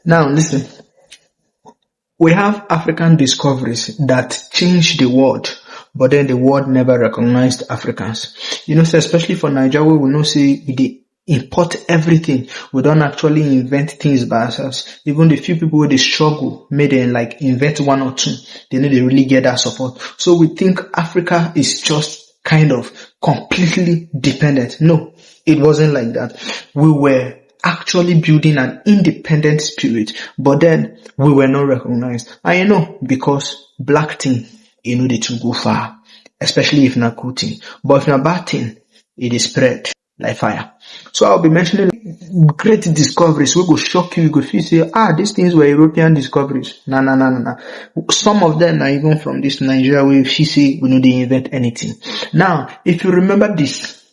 Now listen, we have African discoveries that changed the world, but then the world never recognized Africans. So especially for Nigeria, we will not say we import everything. We don't actually invent things by ourselves. Even the few people who they struggle, may they like invent one or two, they know they really get that support. So we think Africa is just kind of completely dependent. No, it wasn't like that. We were actually building an independent spirit, but then we were not recognized. And because black thing, they too go far, especially if not good thing. But if not bad thing, it is spread like fire. So I'll be mentioning great discoveries. We go shock you. You go feel say, these things were European discoveries. No. Some of them are even from this Nigeria where she say we know they invent anything. Now, if you remember this,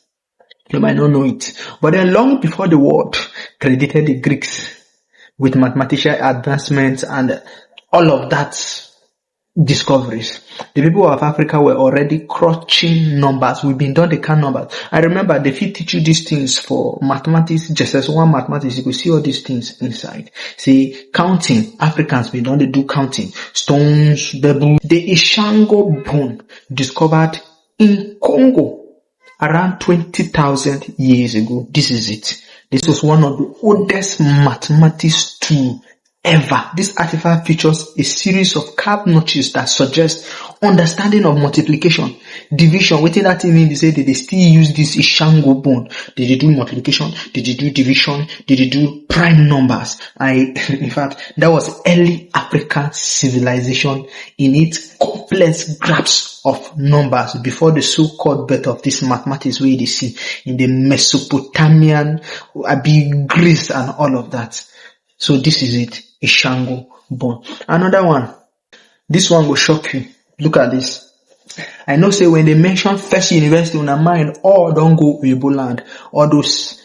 you might not know it. But then long before the world credited the Greeks with mathematical advancements and all of that discoveries, the people of Africa were already crunching numbers. We've been done the count numbers. I remember they fit teach you these things for mathematics, just as one mathematics, you could see all these things inside. See, counting, Africans, we don't do counting. Stones, bebu, the Ishango bone discovered in Congo around 20,000 years ago. This is it. This was one of the oldest mathematics tools ever. This artifact features a series of carved notches that suggest understanding of multiplication, division. Within that mean they say that they still use this Ishango bone. Did they do multiplication? Did they do division? Did they do prime numbers? In fact, that was early African civilization in its complex grasp of numbers before the so-called birth of this mathematics where they see in the Mesopotamian, Greece and all of that. So this is it, Ishango bone. Another one, this one will shock you. Look at this. I know say when they mention first university in our mind, all don't go Igbo land, all those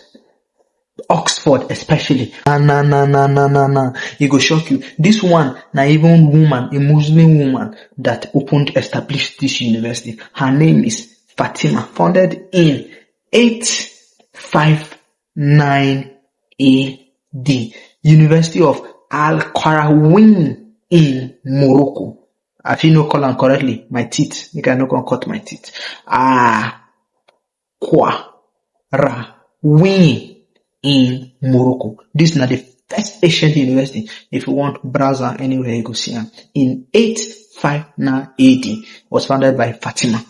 Oxford especially. Nah. It go shock you. This one, now even woman, a Muslim woman that established this university. Her name is Fatima, founded in 859 AD. University of Al-Qarawiyyin in Morocco. If you know call them correctly, my teeth. You can not cut my teeth. Qarawiyyin in Morocco. This is not the first ancient university. If you want browser anywhere, you go see them. In 859 AD, was founded by Fatima.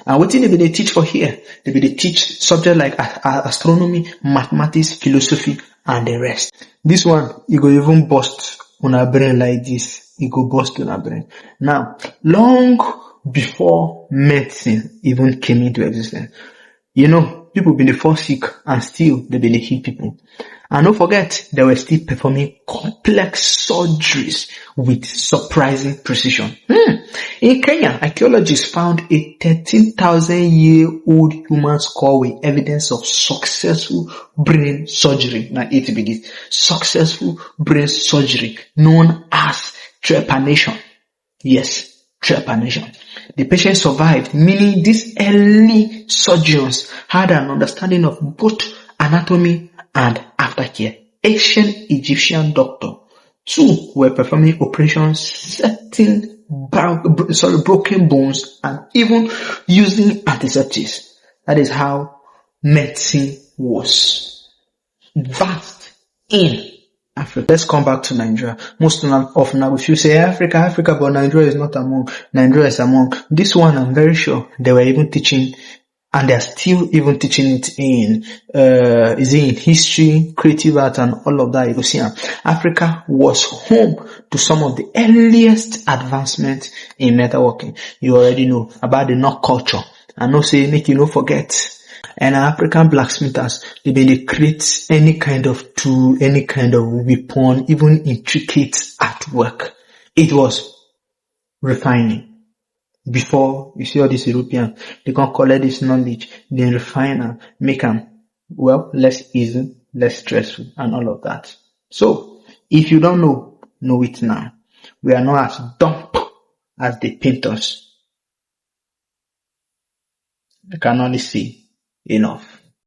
And what thing they teach for here? They teach subjects like astronomy, mathematics, philosophy, and the rest. This one, you go even bust on a brain like this. You go bust on a brain. Now, long before medicine even came into existence, people been fall sick and still they been heal people. And don't forget, they were still performing complex surgeries with surprising precision. In Kenya, archaeologists found a 13,000-year-old human skull with evidence of successful brain surgery. Now, it be this successful brain surgery known as trepanation. Yes, trepanation. The patient survived, meaning these early surgeons had an understanding of both anatomy and aftercare. Ancient Egyptian doctors too were performing operations, setting broken bones, and even using antiseptics. That is how medicine was vast in Africa. Let's come back to Nigeria. Most of now, if you say Africa, but Nigeria is not among. Nigeria is among. This one, I'm very sure they were even teaching, and they're still even teaching it in history, creative art, and all of that. You will see, Africa was home to some of the earliest advancements in metalworking. You already know about the knot culture. I know say make you no forget. And African blacksmithers, they create any kind of tool, any kind of weapon, even intricate artwork. It was refining. Before you see all these Europeans, they can collect this knowledge, then refine and make them, less easy, less stressful, and all of that. So, if you don't know it now. We are not as dumb as the painters. I can only say enough.